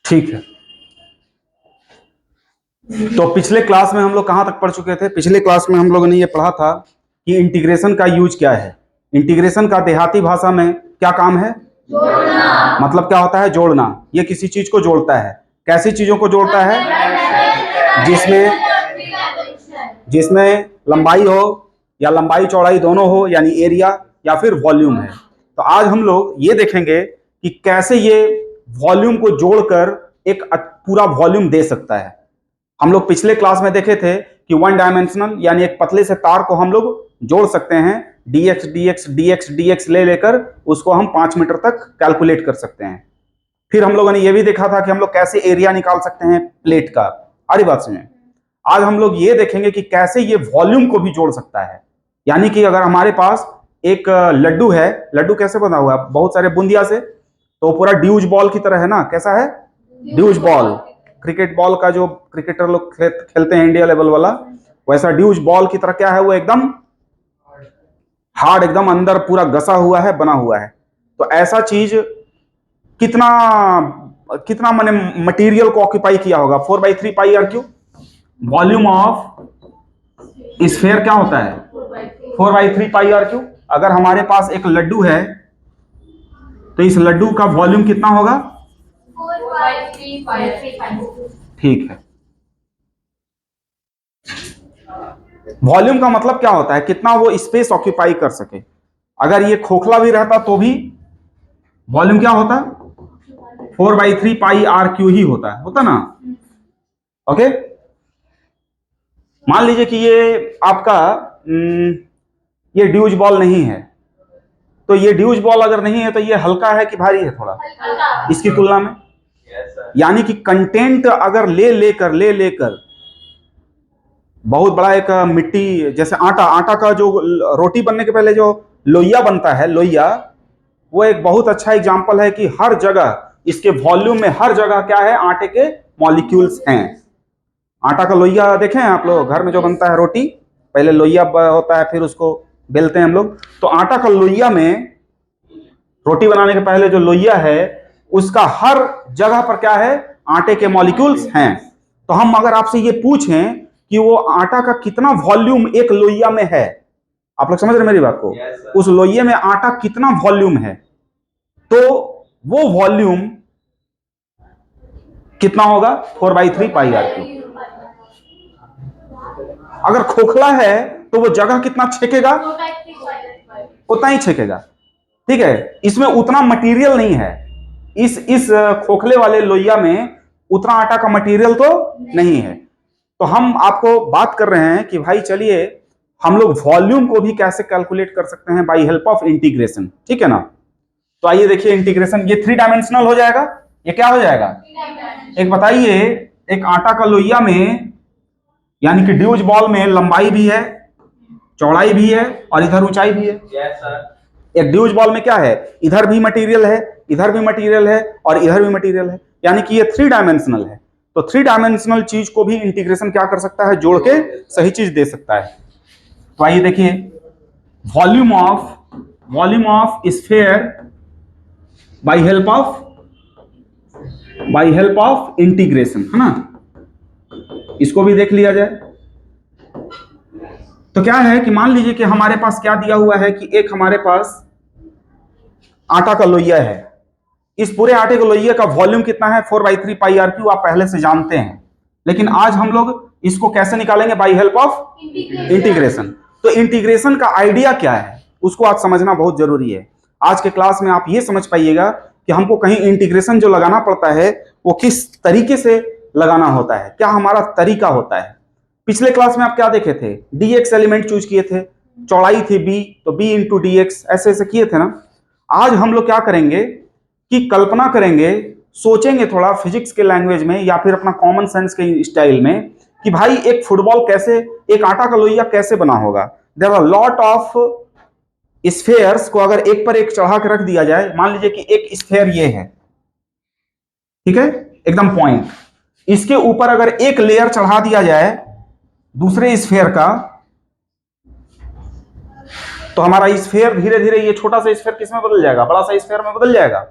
ठीक है, तो पिछले क्लास में हम लोग कहां तक पढ़ चुके थे? पिछले क्लास में हम लोगों ने ये पढ़ा था कि इंटीग्रेशन का यूज क्या है। इंटीग्रेशन का देहाती भाषा में क्या काम है? जोड़ना। मतलब क्या होता है? जोड़ना। ये किसी चीज को जोड़ता है। कैसी चीजों को जोड़ता है? जिसमें लंबाई हो या लंबाई चौड़ाई दोनों हो, यानी एरिया या फिर वॉल्यूम है। तो आज हम लोग ये देखेंगे कि कैसे ये वॉल्यूम को जोड़कर एक पूरा वॉल्यूम दे सकता है। हम लोग पिछले क्लास में देखे थे कि वन डायमेंशनल यानी एक पतले से तार को हम लोग जोड़ सकते हैं, dx dx dx dx ले लेकर उसको हम 5 मीटर तक कैलकुलेट कर सकते हैं। फिर हम लोगों ने यह भी देखा था कि हम लोग कैसे एरिया निकाल सकते हैं प्लेट का। अरे बात सुनिए, आज हम लोग ये देखेंगे कि कैसे ये वॉल्यूम को भी जोड़ सकता है। यानी कि अगर हमारे पास एक लड्डू है, लड्डू कैसे बना हुआ है? बहुत सारे बूंदिया से, तो पूरा ड्यूज बॉल की तरह है ना। कैसा है? Dues ball. क्रिकेट बॉल का जो क्रिकेटर लोग खेलते हैं इंडिया लेवल वाला, वैसा ड्यूज बॉल की तरह क्या है? वो एकदम हार्ड, एकदम अंदर पूरा घसा हुआ है, बना हुआ है। तो ऐसा चीज कितना कितना मैंने मटेरियल को ऑक्यूपाई किया होगा? 4/3 pi r cube. Volume of sphere क्या होता है? 4/3 पाई आर क्यू। अगर हमारे पास एक लड्डू है तो इस लड्डू का वॉल्यूम कितना होगा? 4/3 पाई। ठीक है। वॉल्यूम का मतलब क्या होता है? कितना वो स्पेस ऑक्यूपाई कर सके। अगर ये खोखला भी रहता तो भी वॉल्यूम क्या होता? 4/3 पाई आर क्यू ही होता ना। ओके, मान लीजिए कि ये आपका ये ड्यूज बॉल नहीं है, तो ये ड्यूज बॉल अगर नहीं है तो ये हल्का है कि भारी है थोड़ा इसकी तुलना में? यानी कि कंटेंट अगर ले लेकर बहुत बड़ा एक मिट्टी, जैसे आटा का जो रोटी बनने के पहले जो लोइया बनता है, लोइया, वो एक बहुत अच्छा एग्जांपल है कि हर जगह इसके वॉल्यूम में हर जगह क्या है? आटे के मॉलिक्यूल्स हैं। आटा का लोइया देखे हैं आप लोग? घर में जो बनता है रोटी, पहले लोइया होता है, फिर उसको बेलते हैं हम लोग। तो आटा का लोइया में, रोटी बनाने के पहले जो लोइया है, उसका हर जगह पर क्या है? आटे के मॉलिक्यूल्स हैं। तो हम अगर आपसे ये पूछें कि वो आटा का कितना वॉल्यूम एक लोइया में है, आप लोग समझ रहे मेरी बात को? उस लोइये में आटा कितना वॉल्यूम है, तो वो वॉल्यूम कितना होगा? 4/3 पाई आर क्यू। अगर खोखला है तो वो जगह कितना छेकेगा? उतना ही छेकेगा। ठीक है, इसमें उतना मटेरियल नहीं है। इस खोखले वाले लोइया में उतना आटा का मटेरियल तो नहीं है। तो हम आपको बात कर रहे हैं कि भाई चलिए हम लोग वॉल्यूम को भी कैसे कैलकुलेट कर सकते हैं बाय हेल्प ऑफ इंटीग्रेशन। ठीक है ना? तो आइए देखिए इंटीग्रेशन। ये 3 डायमेंशनल हो जाएगा। ये क्या हो जाएगा? एक बताइए, एक आटा का लोइया में यानी कि ड्यूज बॉल में लंबाई भी है, चौड़ाई भी है और इधर ऊंचाई भी है। एक ड्यूज बॉल में क्या है? इधर भी मटेरियल है, इधर भी मटेरियल है और इधर भी मटेरियल है, यानी कि ये 3 डायमेंशनल है। तो 3 डायमेंशनल चीज को भी इंटीग्रेशन क्या कर सकता है? जोड़ के सही चीज दे सकता है। तो आइए देखिए, volume of sphere by help of integration, है ना? इसको भी देख लिया जाए। तो क्या है कि मान लीजिए कि हमारे पास क्या दिया हुआ है कि एक हमारे पास आटा का लोइया है। इस पूरे आटे के लोइये का वॉल्यूम कितना है? 4/3 पाई आर क्यू। आप पहले से जानते हैं, लेकिन आज हम लोग इसको कैसे निकालेंगे? By help of integration. तो इंटीग्रेशन का आइडिया क्या है उसको आज समझना बहुत जरूरी है। आज के क्लास में आप ये समझ पाइएगा कि हमको कहीं इंटीग्रेशन जो लगाना पड़ता है वो किस तरीके से लगाना होता है, क्या हमारा तरीका होता है। पिछले क्लास में आप क्या देखे थे? dx एलिमेंट चूज किए थे, चौड़ाई थी b, तो b इंटू dx ऐसे ऐसे किए थे ना। आज हम लोग क्या करेंगे कि कल्पना करेंगे, सोचेंगे थोड़ा फिजिक्स के लैंग्वेज में या फिर अपना कॉमन सेंस के स्टाइल में कि भाई एक फुटबॉल कैसे, एक आटा का लोइया कैसे बना होगा। There are lot of spheres को अगर एक पर एक चढ़ा के रख दिया जाए, मान लीजिए कि एक स्फेयर ये है, ठीक है, एकदम पॉइंट, इसके ऊपर अगर एक लेयर चढ़ा दिया जाए दूसरे स्फेयर का, तो हमारा स्फीयर धीरे धीरे ये छोटा सा स्फीयर किस में बदल जाएगा, बड़ा सा स्फीयर में बदल जाएगा।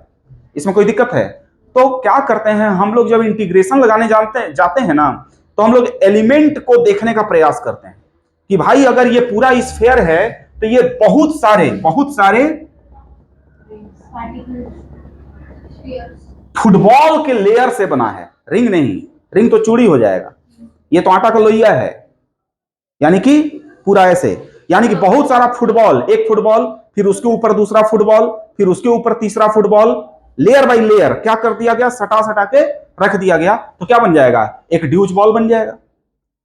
इसमें कोई दिक्कत है? तो क्या करते हैं हम लोग, जब इंटीग्रेशन लगाने जाते हैं ना, तो हम लोग एलिमेंट को देखने का प्रयास करते हैं कि भाई अगर ये पूरा स्फीयर है तो ये बहुत सारे फुटबॉल के लेयर से बना है, रिंग नहीं। रिंग तो चूड़ी हो जाएगा, ये तो आटा का लोइया है। यानी कि पूरा ऐसे, यानी कि बहुत सारा फुटबॉल, एक फुटबॉल, फिर उसके ऊपर दूसरा फुटबॉल, फिर उसके ऊपर तीसरा फुटबॉल, लेयर बाय लेयर क्या कर दिया गया, सटा के रख दिया गया। तो क्या बन जाएगा, एक ड्यूज बॉल बन जाएगा।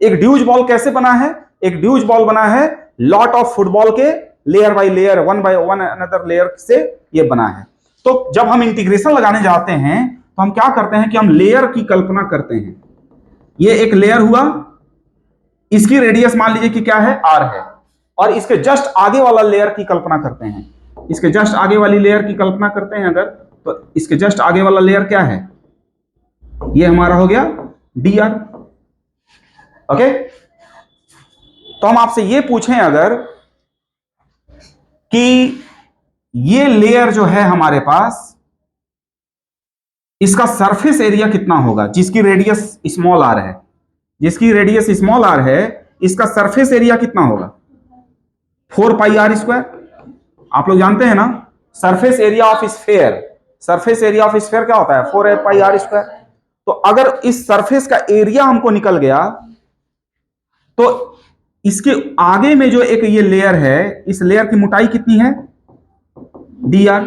एक ड्यूज बॉल कैसे बना है, एक ड्यूज बॉल बना है लॉट ऑफ फुटबॉल के layer by layer, one by one another layer से ये बना है। तो जब हम इंटीग्रेशन लगाने जाते हैं तो हम क्या करते हैं कि हम लेयर की कल्पना करते हैं। ये एक लेयर हुआ, इसकी रेडियस मान लीजिए कि क्या है, r है, और इसके जस्ट आगे वाला लेयर की कल्पना करते हैं। इसके जस्ट आगे वाली लेयर की कल्पना करते हैं अगर, तो इसके जस्ट आगे वाला लेयर क्या है, ये हमारा हो गया dr। ओके, तो हम आपसे ये पूछें अगर कि ये लेयर जो है हमारे पास, इसका सरफेस एरिया कितना होगा, जिसकी रेडियस स्मॉल r है, जिसकी रेडियस स्मॉल r है, इसका सरफेस एरिया कितना होगा, 4 पाई r स्क्वायर। आप लोग जानते हैं ना surface area of sphere, surface area of sphere क्या होता है, 4 पाई r स्क्वायर। तो अगर इस सरफेस का एरिया हमको निकल गया तो इसके आगे में जो एक ये लेयर है, इस लेयर की मोटाई कितनी है, dr।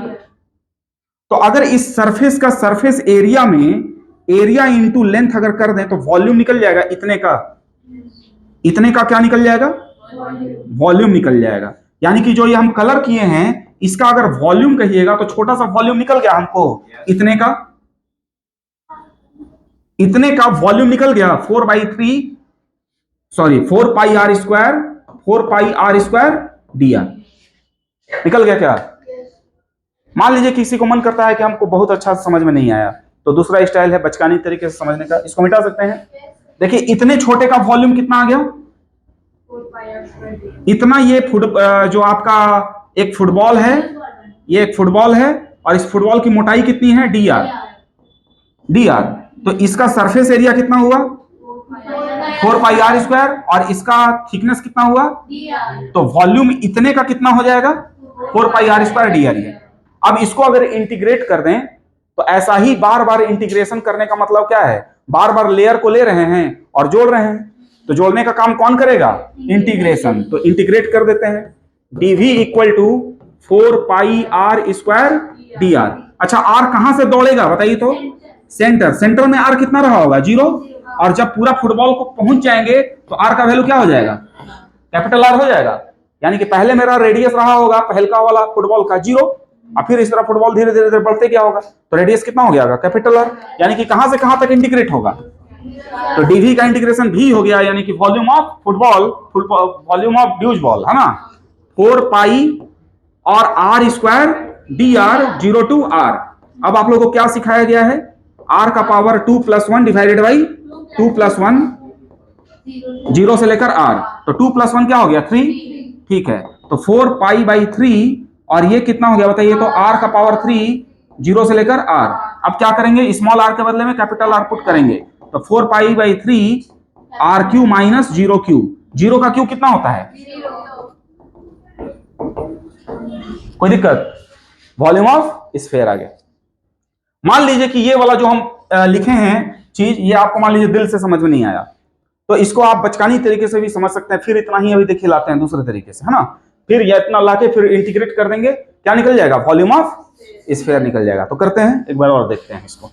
तो अगर इस सरफेस का सरफेस एरिया में एरिया इंटू लेंथ अगर कर दें तो वॉल्यूम निकल जाएगा इतने का, इतने का क्या निकल जाएगा, वॉल्यूम निकल जाएगा। यानी कि जो ये हम कलर किए हैं इसका अगर वॉल्यूम कहिएगा तो छोटा सा वॉल्यूम निकल गया हमको, इतने का, इतने का वॉल्यूम निकल गया, 4 pi r square, 4 pi r square dr निकल गया क्या। मान लीजिए किसी को मन करता है कि हमको बहुत अच्छा समझ में नहीं आया, तो दूसरा स्टाइल है बचकानी तरीके से समझने का, इसको मिटा सकते हैं। देखिए इतने छोटे का वॉल्यूम कितना आ गया, इतना। ये जो आपका एक फुटबॉल है, ये एक फुटबॉल है और इस फुटबॉल की मोटाई कितनी है, dr। तो इसका सरफेस एरिया कितना हुआ, 4 पाई r स्क्वायर, और इसका थिकनेस कितना हुआ, तो वॉल्यूम इतने का कितना हो जाएगा, 4 पाई r स्क्वायर dr। अब इसको अगर इंटीग्रेट कर दें तो ऐसा ही बार बार इंटीग्रेशन करने का मतलब क्या है, बार बार लेयर को ले रहे हैं और जोड़ रहे हैं। तो जोड़ने का काम कौन करेगा, इंटीग्रेशन। तो इंटीग्रेट कर देते हैं, dv equal to 4 pi r square dr। अच्छा r कहां से दौड़ेगा बताइए तो, सेंटर, सेंटर में r कितना रहा होगा, 0। और जब पूरा फुटबॉल को पहुंच जाएंगे तो r का वैल्यू क्या हो जाएगा, कैपिटल R हो जाएगा। यानी कि पहले मेरा रेडियस रहा होगा पहलका वाला फुटबॉल का 0, और फिर इस तरह फुटबॉल धीरे धीरे बढ़ते क्या होगा, तो रेडियस कितना हो गया, कैपिटल R। यानी कि कहां से कहां तक इंटीग्रेट होगा, तो dv का इंटीग्रेशन v हो गया, यानी कि volume of football, volume of ड्यूज बॉल है ना, 4 पाई और r square dr 0 to r। अब आप लोगों को क्या सिखाया गया है, r का पावर 2 + 1 डिवाइडेड बाई 2 + 1, 0 से लेकर r, तो 2 + 1 क्या हो गया, 3। ठीक है, तो 4 पाई बाई 3, और ये कितना हो गया बताइए तो, r का पावर 3, 0 से लेकर r। अब क्या करेंगे, स्मॉल r के बदले में कैपिटल R पुट करेंगे, तो 4 पाई बाई 3 r³ माइनस 0³ 0 का क्यू कितना होता है, कोई दिक्कत, वॉल्यूम ऑफ स्फीयर आ गया। मान लीजिए कि ये वाला जो हम लिखे हैं चीज, ये आपको मान लीजिए दिल से समझ में नहीं आया, तो इसको आप बचकानी तरीके से भी समझ सकते हैं। फिर इतना ही अभी देखिए लाते हैं दूसरे तरीके से, है ना, फिर ये इतना लाके फिर इंटीग्रेट कर देंगे, क्या निकल जाएगा, वॉल्यूम ऑफ स्फीयर निकल जाएगा। तो करते हैं एक बार और देखते हैं इसको।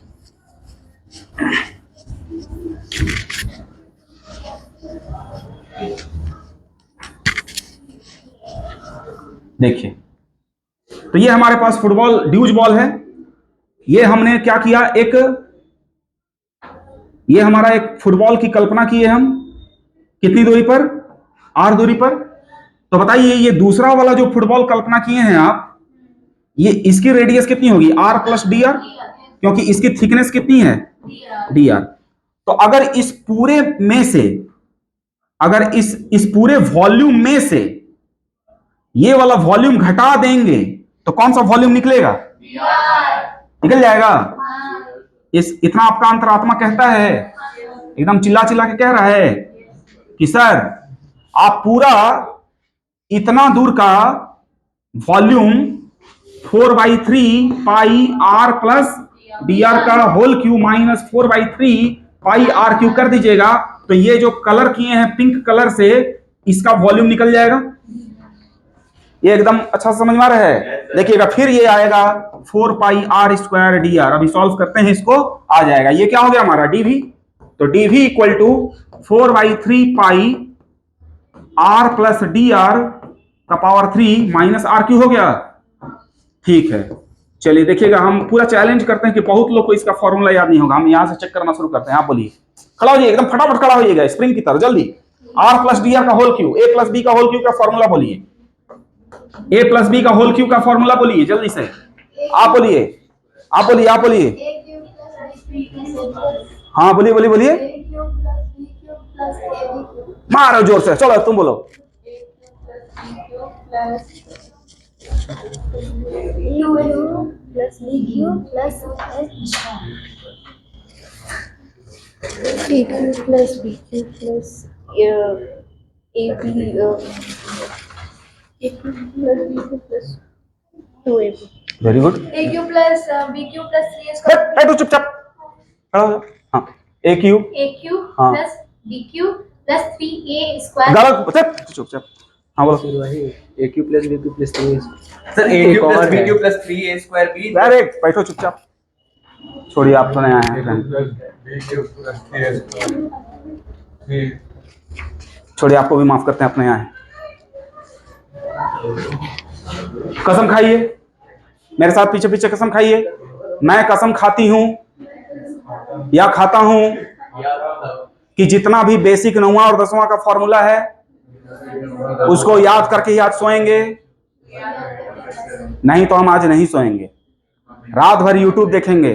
देखिए तो ये हमारे पास फुटबॉल ड्यूज बॉल है, ये हमने क्या किया, ये हमारा एक फुटबॉल की कल्पना की है हम, कितनी दूरी पर, r दूरी पर। तो बताइए ये दूसरा वाला जो फुटबॉल कल्पना किए हैं आप, ये इसकी रेडियस कितनी होगी, r + dr, क्योंकि इसकी थिकनेस कितनी है, dr। तो अगर इस पूरे में से, अगर इस पूरे वॉल्यूम में से ये वाला वॉल्यूम घटा देंगे तो कौन सा वॉल्यूम निकलेगा? निकल जाएगा। इस इतना आपका अंतरात्मा कहता है, एकदम चिल्ला चिल्ला के कह रहा है कि सर आप पूरा इतना दूर का volume 4/3 pi are plus D R का whole cube minus 4/3 pi r cube कर दीजिएगा तो ये जो कलर किए हैं पिंक कलर से, इसका वॉल्यूम निकल जाएगा। ये एकदम अच्छा समझ में आ रहा है। देखिएगा फिर ये आएगा 4 pi R square D are. अभी सॉल्व करते हैं इसको, आ जाएगा। ये क्या हो गया हमारा डीवी, तो DV equal to 4/3 pi are plus D R का पावर 3 माइनस आर क्यू हो गया। ठीक है, चलिए देखिएगा, हम पूरा चैलेंज करते हैं कि बहुत लोग को इसका फॉर्मूला याद नहीं होगा। हम यहां से चेक करना शुरू करते हैं। आप बोलिए, खड़ा हो जाइए, एकदम फटाफट खड़ा होइएगा स्प्रिंग की तरह, जल्दी। आर प्लस डी आर का होल क्यू, ए प्लस बी का होल क्यू का फॉर्मूला बोलिए। ए प्लस बी का होल क्यू का फॉर्मूला बोलिए जल्दी से। आप बोलिए, आप बोलिए, आप बोलिए। हाँ बोलिए बोलिए बोलिए, मारो जोर से, चलो तुम बोलो। Very good. AQ plus BQ plus 3A बैठो चुपचाप। हाँ, ए क्यू हाँ। plus BQ plus 3A square। गलत, चुपचाप। हाँ बोलो। AQ plus BQ plus 3A। Sir AQ plus BQ plus 3A square B। Direct बैठो चुपचाप, छोड़िए, आप तो नए आए हैं, छोड़िए, आपको भी माफ करते हैं, आप नए आए हैं। कसम खाइए मेरे साथ, पीछे पीछे कसम खाइए। मैं कसम खाती हूं या खाता हूं कि जितना भी बेसिक 9वां और 10वां का फॉर्मूला है उसको याद करके ही आज सोएंगे, नहीं तो हम आज नहीं सोएंगे। रात भर यूट्यूब देखेंगे,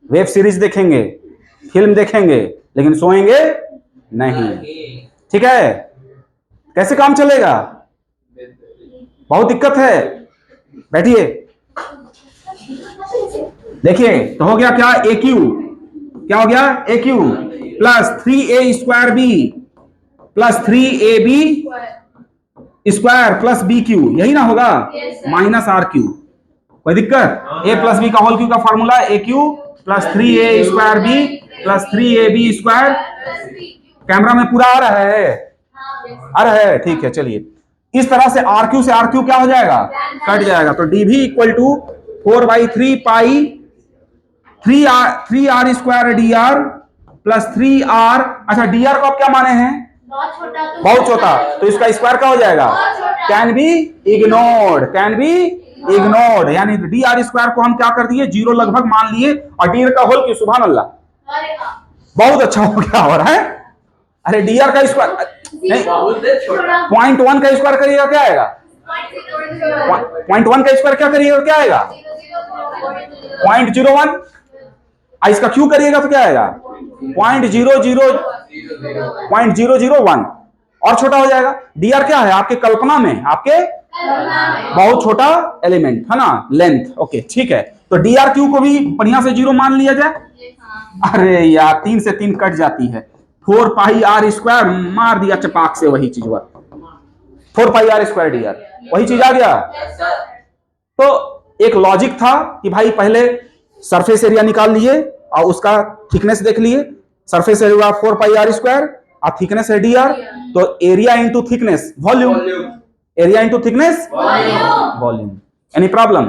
वेब सीरीज देखेंगे, फिल्म देखेंगे, लेकिन सोएंगे नहीं। ठीक है? कैसे काम चलेगा? बहुत दिक्कत है। बैठिए, देखिए तो हो गया क्या, ए क्यू, क्या हो गया, a cube plus 3A square b plus 3AB square plus b cube, यही ना होगा, माइनस आर क्यू। कोई दिक्कत? ए प्लस बी का होल क्यू का formula a cube plus 3A square b plus 3AB square. Camera में पूरा आ रहा है? आ रहा है, ठीक है। चलिए, इस तरह से आर क्यू से आर क्यू क्या हो जाएगा, कट जाएगा। तो DV equal to 4/3 pi 3R square D R plus 3R। अच्छा, डी आर को आप क्या माने हैं, बहुत छोटा, तो इसका स्क्वायर क्या हो जाएगा, can be ignored, can be ignored. यानी डी आर स्क्वायर को हम क्या कर दिए, 0 लगभग मान लिए, और डी आर का होल क्यू, सुभान अल्लाह, बहुत अच्छा हो गया। हो रहा है? अरे डी आर का स्क्वायर नहीं, 0.1 का स्क्वायर करिएगा क्या आएगा, 0.1 का स्क्वायर क्या करिएगा क्या आएगा, 0.01। इसका क्यू करिएगा तो क्या आएगा, 0.001, और छोटा हो जाएगा। डी आर क्या है आपके कल्पना में, आपके बहुत छोटा एलिमेंट है ना, लेंथ। ओके ठीक है, तो डी आर क्यू को भी बढ़िया से 0 मान लिया जाए। अरे यार 3 से 3 कट जाती है, 4 पाई आर स्क्वायर मार दिया चपाक से, वही चीज हुआ, 4 pi R square D are, वही चीज आ गया। तो एक लॉजिक था कि भाई पहले सरफेस एरिया निकाल लिए और उसका थिकनेस देख लिए। Surface area 4 pi R square और थिकनेस है डी आर, तो area into thickness volume, area into thickness volume. Any problem?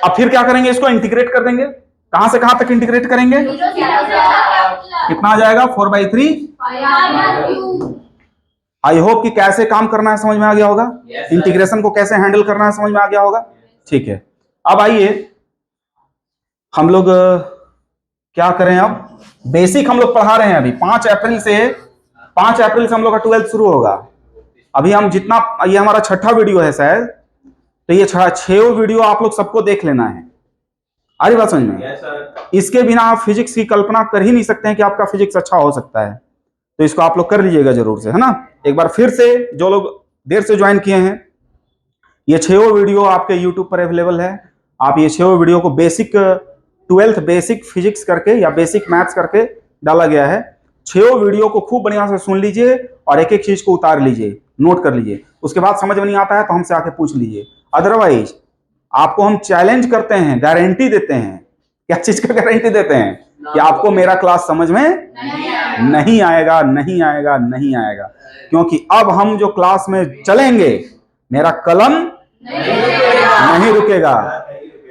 अब फिर क्या करेंगे, इसको इंटीग्रेट कर देंगे। कहां से कहां तक इंटीग्रेट करेंगे, कितना आ जाएगा, 4/3। आई होप कि कैसे काम करना है समझ में आ गया होगा, इंटीग्रेशन को कैसे हैंडल करना है समझ में आ गया होगा। ठीक है, अब आइए हम लोग क्या करें, अब बेसिक हम लोग पढ़ा रहे हैं। अभी 5 अप्रैल से हम लोग का 12th शुरू होगा। अभी हम जितना, ये हमारा 6ठा वीडियो है शायद, तो ये 6 वीडियो आप लोग सबको देख लेना है। आ रही बात समझ में? इसके बिना आप फिजिक्स की कल्पना कर ही नहीं सकते हैं कि आपका फिजिक्स अच्छा हो सकता है। तो इसको आप लोग कर लीजिएगा जरूर से, है ना। एक बार फिर से जो लोग देर से ज्वाइन किए हैं, ये 6 वीडियो आपके यूट्यूब पर अवेलेबल है। आप ये 6 वीडियो को बेसिक 12th बेसिक फिजिक्स करके या बेसिक मैथ्स करके डाला गया है। 6 वीडियो को खूब बढ़िया से सुन लीजिए और एक एक चीज को उतार लीजिए, नोट कर लीजिए। उसके बाद समझ में नहीं आता है तो हमसे आके पूछ लीजिए। अदरवाइज आपको हम चैलेंज करते हैं, गारंटी देते हैं। क्या चीज का गारंटी देते हैं? कि आपको मेरा क्लास समझ में नहीं आएगा, नहीं आएगा, नहीं आएगा। क्योंकि अब हम जो क्लास में चलेंगे, मेरा कलम नहीं रुकेगा।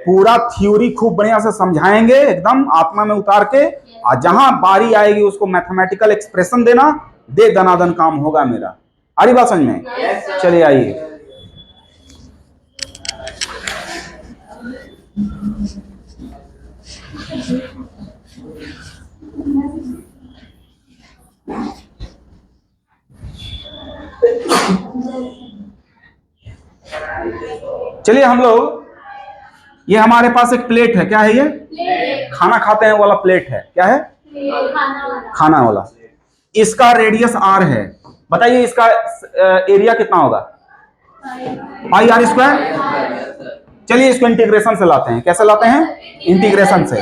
पूरा थ्योरी खूब बढ़िया से समझाएंगे, एकदम आत्मा में उतार के, और जहां बारी आएगी उसको मैथमेटिकल एक्सप्रेशन देना, दे दनादन काम होगा मेरा। आ रही बात समझ में? चलिए आइए। चलिए हम लोग, ये हमारे पास एक प्लेट है। क्या है ये? खाना खाते हैं वाला प्लेट है। क्या है? खाना वाला। इसका रेडियस r है। बताइए इसका एरिया कितना होगा? पाई आर स्क्वायर। चलिए इसको इंटीग्रेशन से लाते हैं। कैसे लाते हैं? इंटीग्रेशन से।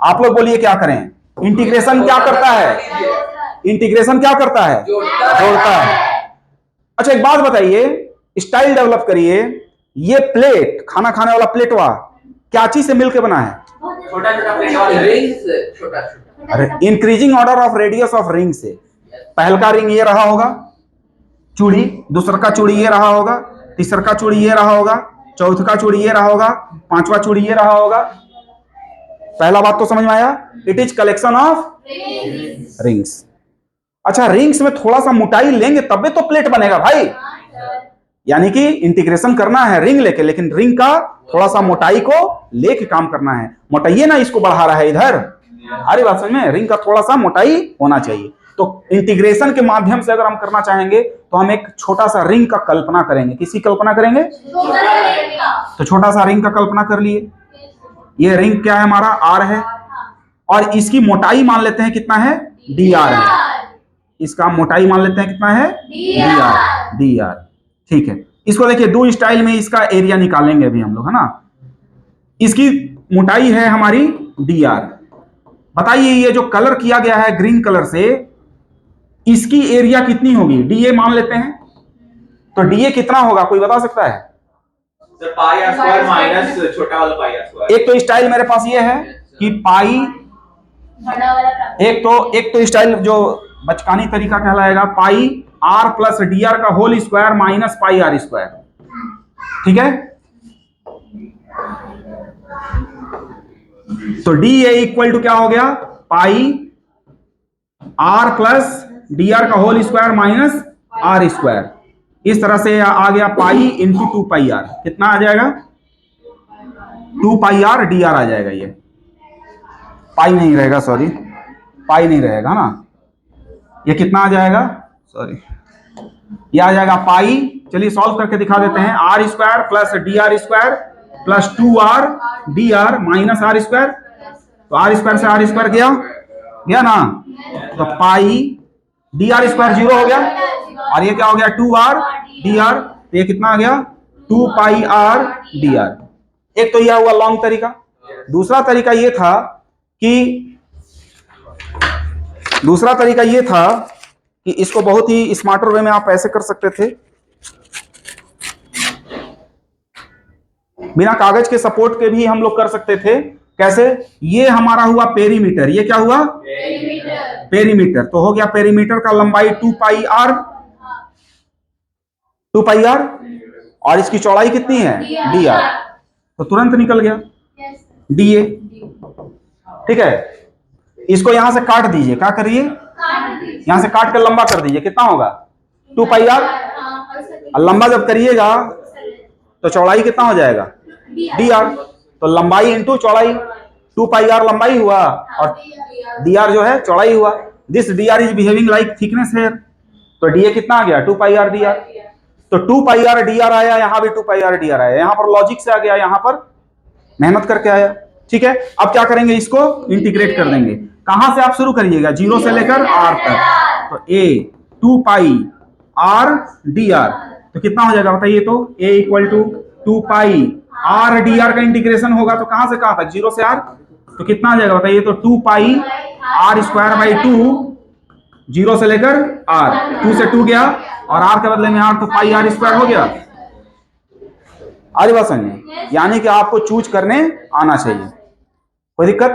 आप लोग बोलिए क्या करें? इंटीग्रेशन क्या करता है? इंटीग्रेशन क्या करता है? जोड़ता है। अच्छा एक बात बताइए, स्टाइल डेवलप करिए। ये प्लेट, खाना खाने वाला प्लेट हुआ, क्या चीज से मिलकर बना है? छोटा छोटा प्लेट वाला रिंग्स, छोटा छोटा। अरे increasing order of radius of ring से। पहल का रिंग ये रहा होगा चूड़ी, दूसरा का चूड़ी ये रहा होगा, तीसरा का चूड़ी ये रहा होगा, चौथा का चूड़ी ये रहा होगा, पांचवा चूड़ी ये रहा होगा। पहला बात तो समझ में आया? It is collection of rings. अच्छा रिंग्स में थोड़ा सा मोटाई लेंगे तब तो प्लेट बनेगा भाई। यानी कि इंटीग्रेशन करना है रिंग लेके, लेकिन रिंग का थोड़ा सा मोटाई को लेके काम करना है। मोटाई ना इसको बढ़ा रहा है इधर। अरे बात समझ में? रिंग का थोड़ा सा मोटाई होना चाहिए। तो इंटीग्रेशन के माध्यम से अगर हम करना चाहेंगे तो हम एक छोटा सा रिंग का कल्पना करेंगे। किसी कल्पना करेंगे? तो छोटा सा रिंग का कल्पना कर लिए। ये रिंग क्या है? हमारा आर है, और इसकी मोटाई मान लेते हैं कितना है? डी आर है। इसका मोटाई मान लेते हैं कितना है? D are. ठीक है, इसको देखिए दो स्टाइल में इसका एरिया निकालेंगे अभी हम लोग, है ना। इसकी मोटाई है हमारी डी आर। बताइए ये जो कलर किया गया है ग्रीन कलर से, इसकी एरिया कितनी होगी? डीए मान लेते हैं। तो डीए कितना होगा, कोई बता सकता है? Sir pi R square minus छोटा वाला पाई आर स्क्वायर। एक तो स्टाइल मेरे पास ये है कि पाई, एक तो स्टाइल जो बचकानी तरीका कहलाएगा, pi are plus D R का whole square minus pi R square. ठीक है, तो डी ए इक्वल टू क्या हो गया? Pi are plus D R का whole square minus R square. इस तरह से आ गया पाई इंटू 2 पाई आर। कितना आ जाएगा? 2 पाई आर डी आर आ जाएगा। ये पाई नहीं रहेगा, सॉरी पाई नहीं रहेगा ना। ये कितना आ जाएगा? सॉरी, ये आ जाएगा पाई। चलिए सॉल्व करके दिखा देते हैं। R square plus D R square plus 2r D R minus R square. तो आर स्क्वायर से आर स्क्वायर गया ना, तो पाई डी आर स्क्वायर 0 हो गया, और ये क्या हो गया? 2r D are. तो ये कितना आ गया? 2 पाई आर डी आर। एक तो यह हुआ लॉन्ग तरीका। दूसरा तरीका ये था कि इसको बहुत ही स्मार्टर वे में आप ऐसे कर सकते थे, बिना कागज के सपोर्ट के भी हम लोग कर सकते थे। कैसे? ये हमारा हुआ पेरीमीटर। ये क्या हुआ? पेरीमीटर। तो हो गया पेरीमीटर का लंबाई 2 पाई आर, और इसकी चौड़ाई कितनी है? D are. तो तुरंत निकल गया डी ए। ठीक है, इसको यहां से काट दीजिए। क्या करिए? यहां से काट कर लंबा कर दीजिए। कितना होगा? 2 पाई आर। लंबा जब करिएगा तो चौड़ाई कितना हो जाएगा? D R. तो लंबाई इंटू चौड़ाई, 2 पाई आर लंबाई हुआ और डी आर जो है चौड़ाई हुआ। This D R is behaving like thickness here. तो डी ए कितना आ गया? 2 पाई आर डी आर। तो 2 पाई आर डी आर आया, यहां भी 2 पाई आर डी आर आया। यहां पर लॉजिक से आ गया, यहां पर मेहनत करके आया। ठीक है, अब क्या करेंगे? इसको इंटीग्रेट कर देंगे। कहां से आप शुरू करिएगा? 0 से लेकर आर तक। तो A 2 pi r d are, तो कितना हो जाएगा बताइए? तो A equal to 2 pi r d are का इंटीग्रेशन होगा तो कहां से कहां तक, 0 से आर, तो कितना आ जाएगा बताइए, तो 2 पाई आर स्क्वायर बाई 2, 0 से लेकर आर, 2 से 2 गया और आर के बदले में आर, तो पाई आर स्क्वायर हो गया। आ रही बात समझ, यानी कि आपको चूज करने आना चाहिए, कोई दिक्कत,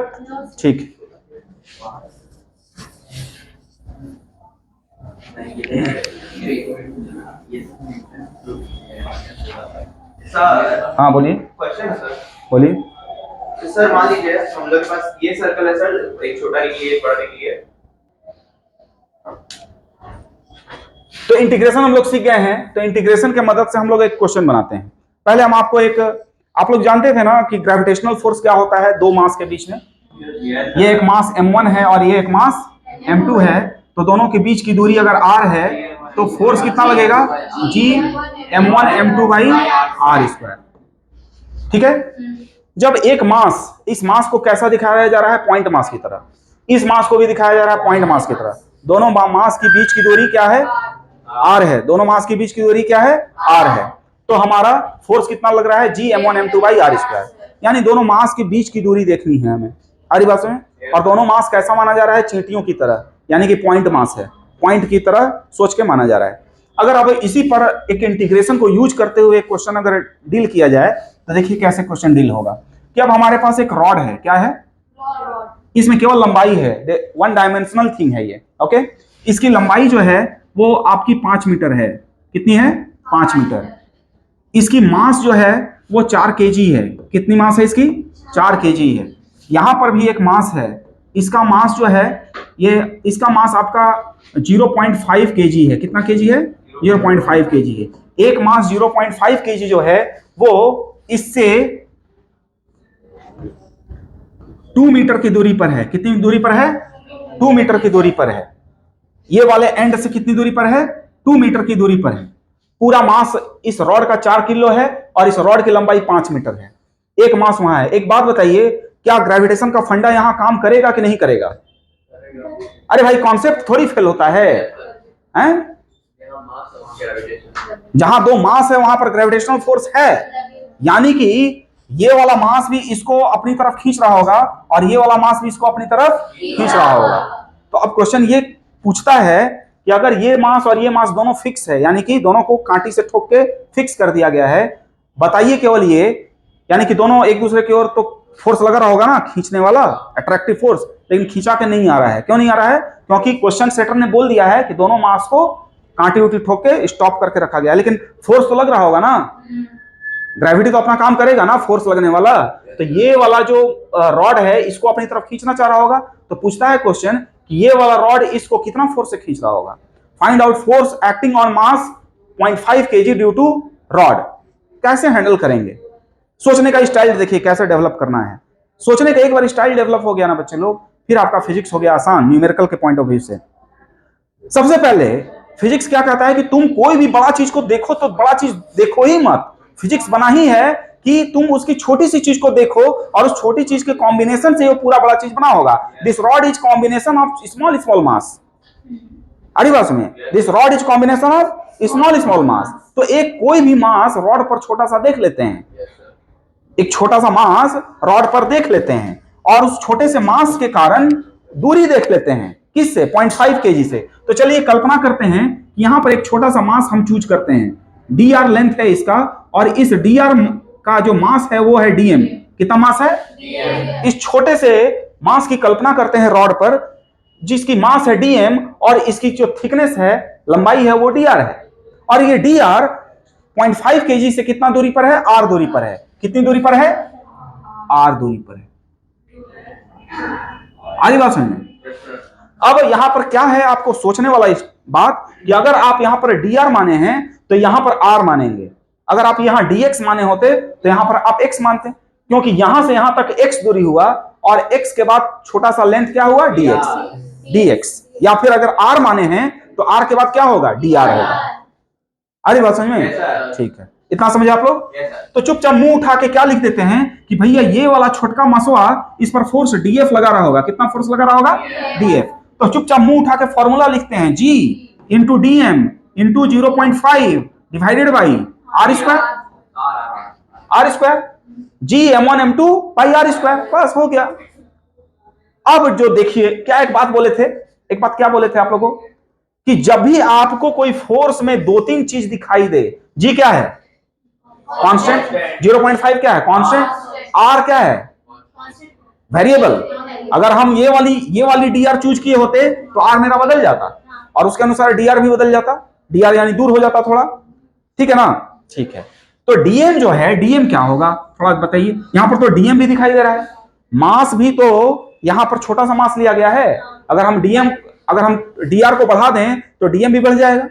ठीक। सर हाँ बोलिए, क्वेश्चन है सर। बोलिए। तो सर मान लीजिए हम लोग के पास ये सर्कल है सर, एक छोटा के लिए एक बड़ा के लिए। तो इंटीग्रेशन हम लोग सीख गए हैं, तो इंटीग्रेशन के मदद से हम लोग एक क्वेश्चन बनाते हैं। पहले हम आपको एक, आप लोग जानते थे ना कि ग्रेविटेशनल फोर्स क्या होता है दो मास के बीच में, ये एक मास m1 है और ये एक मास m2 है, तो दोनों के बीच की दूरी अगर r है तो फोर्स कितना लगेगा, g m1 m2 by r square, ठीक है। जब एक मास, इस मास को कैसा दिखाया जा रहा है, पॉइंट मास की तरह, इस मास को भी दिखाया जा रहा है पॉइंट मास की तरह, दोनों मास के बीच की दूरी क्या है, r है, दोनों मास के बीच की दूरी क्या है, r है, तो हमारा फोर्स कितना लग रहा है, g m1 m2 by r square, यानी दोनों मास के बीच की दूरी देखनी है हमें, आ रही बात में। और दोनों मास कैसा माना जा रहा है, चींटियों की तरह, यानी कि पॉइंट मास है, पॉइंट की तरह सोच के माना जा रहा है। अगर अब इसी पर एक इंटीग्रेशन को यूज करते हुए क्वेश्चन अगर डील किया जाए तो देखिए कैसे क्वेश्चन डील होगा। कि अब हमारे पास एक रॉड है, क्या है, इसमें केवल लंबाई है, वन डायमेंशनल थिंग है ये, ओके। इसकी लंबाई जो है वो आपकी 5 मीटर है, कितनी है, 5 मीटर। इसकी मास जो है वो 4 kg है, कितनी मास है इसकी, 4 kg है। यहां पर भी एक मास है, इसका मास जो है ये, इसका मास आपका 0.5 kg है, कितना kg है, 0.5 kg है। एक मास 0.5 kg जो है वो इससे 2 मीटर की दूरी पर है, कितनी दूरी पर है, 2 मीटर की दूरी पर है। ये वाले एंड से कितनी दूरी पर है, 2 मीटर की दूरी पर है। पूरा मास इस रॉड का 4 किलो है और इस रॉड की लंबाई 5 मीटर है, एक मास वहां है। एक बात बताइए, क्या ग्रेविटेशन का फंडा यहां काम करेगा कि नहीं करेगा, अरे भाई कॉन्सेप्ट थोड़ी फेल होता है, हैं? जहां दो मास है वहां पर ग्रेविटेशनल फोर्स है, यानी कि ये वाला मास भी इसको अपनी तरफ खींच रहा होगा और ये वाला मास भी इसको अपनी तरफ खींच रहा होगा। तो अब क्वेश्चन ये पूछता है कि अगर ये मास और ये मास दोनों फिक्स है, यानी कि दोनों को कांटी से ठोक के फिक्स कर दिया गया है, बताइए केवल ये, यानी कि दोनों एक दूसरे की ओर तो फोर्स लगा रहा होगा ना, खींचने वाला अट्रैक्टिव फोर्स, लेकिन खींचा के नहीं आ रहा है। क्यों नहीं आ रहा है, क्योंकि क्वेश्चन सेटर ने बोल दिया है कि दोनों मास को कांटी उटी ठोक के स्टॉप करके रखा गया, लेकिन फोर्स तो लग रहा होगा ना, ग्रेविटी तो अपना काम करेगा ना, फोर्स लगने वाला। तो ये वाला जो रॉड है इसको अपनी तरफ खींचना चाह रहा होगा, तो पूछता है क्वेश्चन कि ये वाला रॉड इसको कितना फोर्स से खींच रहा होगा। Find out force acting on mass 0.5 kg due to rod. कैसे हैंडल करेंगे, सोचने का स्टाइल देखिए कैसे डेवलप करना है। सोचने का एक बार स्टाइल डेवलप हो गया ना बच्चे लोग, फिर आपका फिजिक्स हो गया आसान न्यूमेरिकल के पॉइंट ऑफ व्यू से। सबसे पहले फिजिक्स क्या कहता है कि तुम कोई भी बड़ा चीज को देखो तो बड़ा चीज देखो ही मत। फिजिक्स बना ही है कि तुम उसकी छोटी सी चीज को देखो और उस छोटी चीज के कॉम्बिनेशन से वो पूरा बड़ा चीज बना होगा। This rod is combination of small small mass. अरे बात सुनिए, this rod is combination of small small mass. तो एक कोई भी मास रॉड पर छोटा सा देख लेते हैं, एक छोटा सा मास रॉड पर देख लेते हैं और उस छोटे से मास के कारण दूरी देख लेते हैं, किससे, 0.5 kg से। तो चलिए कल्पना करते हैं कि यहां पर एक छोटा सा मास हम चूज करते हैं, dr लेंथ है इसका, और इस dr का जो मास है वो है dm। कितना मास है, इस छोटे से मास की कल्पना करते हैं रॉड पर, जिसकी मास है dm और इसकी जो थिकनेस है, लंबाई है, वो dr है। और ये dr 0.5 kg से कितना दूरी पर है, r दूरी पर है। कितनी दूरी पर है, r दूरी पर है। आगे बात समझ। अब यहां पर क्या है आपको सोचने वाला इस बात कि अगर आप यहां पर dr माने हैं तो यहां पर r मानेंगे, अगर आप यहां dx माने होते तो यहां पर आप x मानते, क्योंकि यहां से यहां तक x दूरी हुआ और x के बाद छोटा सा लेंथ क्या हुआ, dx। या फिर अगर r माने हैं तो r के बाद क्या होगा, dr होगा। अरे बात समझ में, ठीक है, इतना समझे आप लोग। तो चुपचाप मुंह उठा के क्या लिख देते हैं कि भैया ये वाला छोटका मसवा, इस पर फोर्स df लगा रहा होगा। कितना फोर्स लगा रहा होगा, df। तो चुपचाप मुंह उठा के फॉर्मूला लिखते हैं, g into dm into 0.5 divided by r square. R square, G m1 m2 pi R square, बस हो गया। अब जो देखिए क्या एक बात बोले थे, एक बात क्या बोले थे आप लोगों कि जब भी आपको कोई फोर्स में दो तीन चीज दिखाई दे, जी क्या है कांस्टेंट, 0.5 क्या है कांस्टेंट, आर क्या है वेरिएबल। अगर हम ये वाली डी आर चूज किए होते तो आर मेरा बदल जाता और उसके अनुसार डी आर भी बदल जाता, डी आर यानी दूर हो जाता थोड़ा, ठीक है ना। ठीक है, तो डीएम जो है, डीएम क्या होगा थोड़ा बताइए। यहां पर तो डीएम भी दिखाई दे रहा है, मास भी तो यहां पर छोटा सा मास लिया गया है। अगर हम डीआर को बढ़ा दें तो डीएम भी बढ़ जाएगा।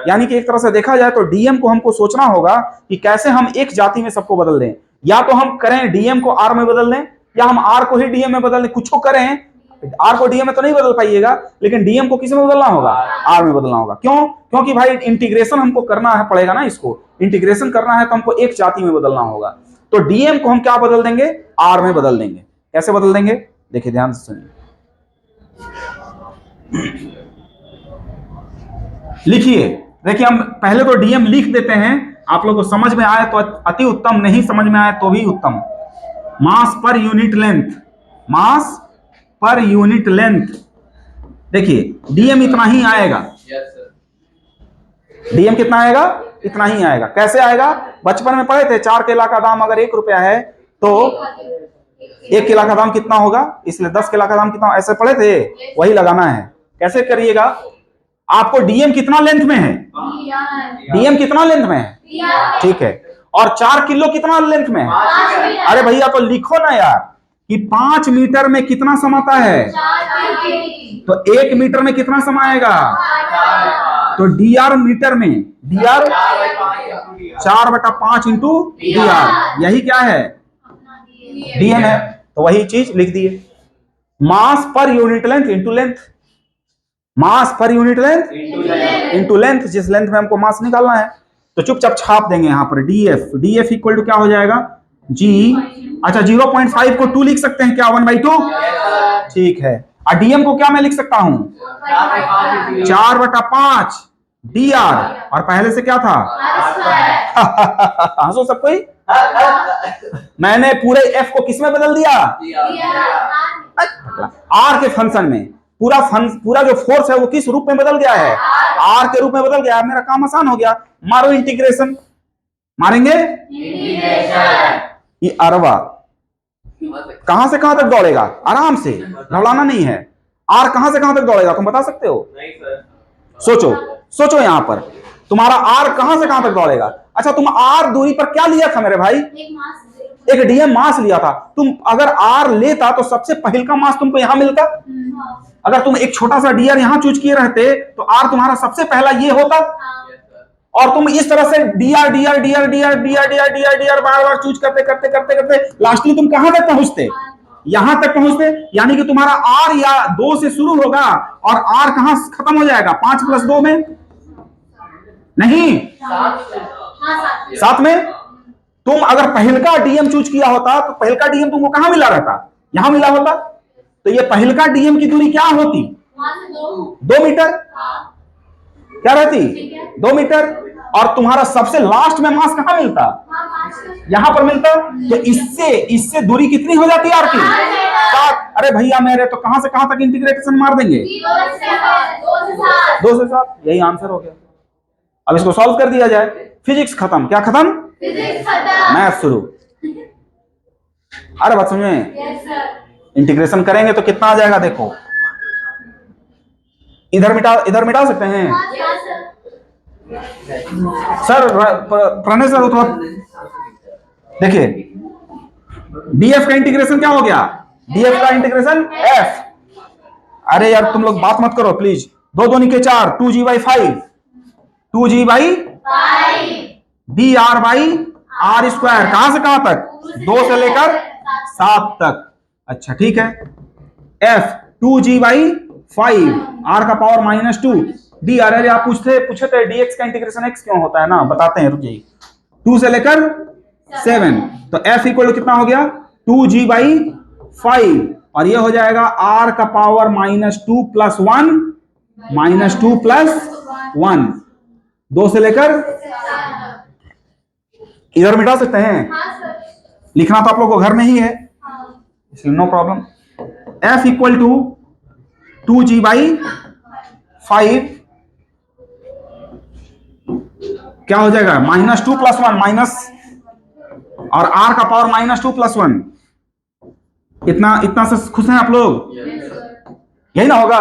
यानी कि एक तरह से देखा जाए तो डीएम को हमको सोचना होगा कि कैसे हम एक जाति में सबको बदल दें। या तो हम करें डीएम को आर में बदल दें, या हम आर को ही डीएम में बदल दें, कुछ करें। आर को डीएम में तो नहीं बदल पाइएगा, लेकिन डीएम को किस में बदलना होगा, आर में बदलना होगा। क्यों? क्योंकि भाई इंटीग्रेशन हमको करना है, पड़ेगा ना, इसको इंटीग्रेशन करना है तो हमको एक जाति में बदलना होगा। तो डीएम को हम क्या बदल देंगे, आर में बदल देंगे। कैसे बदल देंगे देखिए, ध्यान से सुनिए। लिखिए, देखिए हम पहले तो डीएम लिख देते हैं, आप लोग को समझ में आए तो अति उत्तम, नहीं समझ में आए तो भी उत्तम। मास per unit length, mass per unit length, देखिए डीएम इतना ही आएगा। डीएम कितना आएगा, इतना ही आएगा। कैसे आएगा, बचपन में पढ़े थे 4 केला का दाम अगर 1 रुपया है तो 1 केला का दाम कितना होगा, इसलिए 10 केला का दाम कितना, ऐसे पढ़े थे, वही लगाना है। कैसे करिएगा, आपको डीएम कितना लेंथ में है, डीएम कितना लेंथ में है, ठीक है, और 4 किलो कितना लेंथ में है। अरे भैया तो लिखो ना यार कि 5 मीटर में कितना समाता है, तो 1 मीटर में कितना समाएगा, तो डीआर मीटर में, डीआर 4/5 इंटू डीआर, यही क्या है डीएम है। तो वही चीज लिख दिए, mass per unit length into length, mass per unit length into length, जिस लेंथ में हमको मास निकालना है। तो चुपचाप छाप देंगे यहां पर डीएफ, डीएफ इक्वल टू क्या हो जाएगा जी, अच्छा 0.5 को 2 लिख सकते हैं क्या, 1/2, ठीक है। और डीएम को क्या मैं लिख सकता हूं 4/5 डीआर, और पहले से क्या था हंसो सब कोई, मैंने पूरे एफ को किस में बदल दिया, आर के फंक्शन में। पूरा जो फोर्स है वो किस रूप में बदल गया है, आर के रूप में बदल गया। मेरा काम आसान हो गया, मारो इंटीग्रेशन, मारेंगे ये अरवा कहां से कहां तक दौड़ेगा, आराम से, घबराना नहीं है। आर कहां से कहां तक दौड़ेगा तुम बता सकते हो, नहीं सर। सोचो सोचो, यहां पर तुम्हारा आर कहां से कहां तक दौड़ेगा। अच्छा तुम आर दूरी पर क्या लिया था मेरे भाई, एक डीएम मास लिया था। तुम अगर आर लेता तो सबसे पहले का मास तुमको यहां मिलता। अगर तुम एक छोटा सा डीआर यहां चूज किए रहते तो आर तुम्हारा सबसे पहला ये होता, और तुम इस तरह से dr dr dr dr dr dr dr dr बार बार चूज करते करते करते करते लास्टली तुम कहां तक पहुंचते, यहां तक पहुंचते। यानी कि तुम्हारा आर या 2 से शुरू होगा और आर कहां खत्म हो जाएगा, 5 + 2 में, नहीं 7 में। तुम अगर पहलका डीएम चूज किया होता तो पहलका डीएम तुमको कहां मिला रहता, यहां मिला होता। तो ये पहलका डीएम की दूरी क्या होती, 2 मीटर, क्या रहती 2 मीटर, और तुम्हारा सबसे लास्ट में मास कहां मिलता, यहां पर मिलता। तो इससे दूरी कितनी हो जाती है आर की, 7। अरे भैया मेरे तो कहां से कहां तक इंटीग्रेशन मार देंगे, 2 से 7, यही आंसर हो गया। अब इसको सॉल्व कर दिया जाए, फिजिक्स खत्म, क्या खत्म, मैथ शुरू। अरे बात समझ में, इंटीग्रेशन करेंगे तो कितना आ जाएगा, देखो इधर मिटा सकते हैं सर, प्रणय सर तो देखिए डीएफ का इंटीग्रेशन क्या हो गया, डीएफ का इंटीग्रेशन एफ। अरे यार तुम लोग बात मत करो प्लीज, 2 2 के 4, 2g/5, 2g/5 dr/r², कहां से कहां तक, 2 से लेकर 7 तक। अच्छा ठीक है, f 2g/5 r का पावर -2 डी। अरे आप पूछे थे dx का इंटीग्रेशन x क्यों होता है ना, बताते हैं, रुकिए। 2 से लेकर 7, तो f इक्वल कितना हो गया 2g/5, और ये हो जाएगा r का पावर -2 + 1, -2 + 1, 2 से लेकर इधर मिटा सकते हैं, हाँ सर। लिखना तो आप लोग को घर में ही है, हाँ। इसलिए no problem. F equal to 2G/5 क्या हो जाएगा, -2 + 1 माइनस, और R का पावर -2 + 1। इतना से खुश हैं आप लोग? यही ना होगा?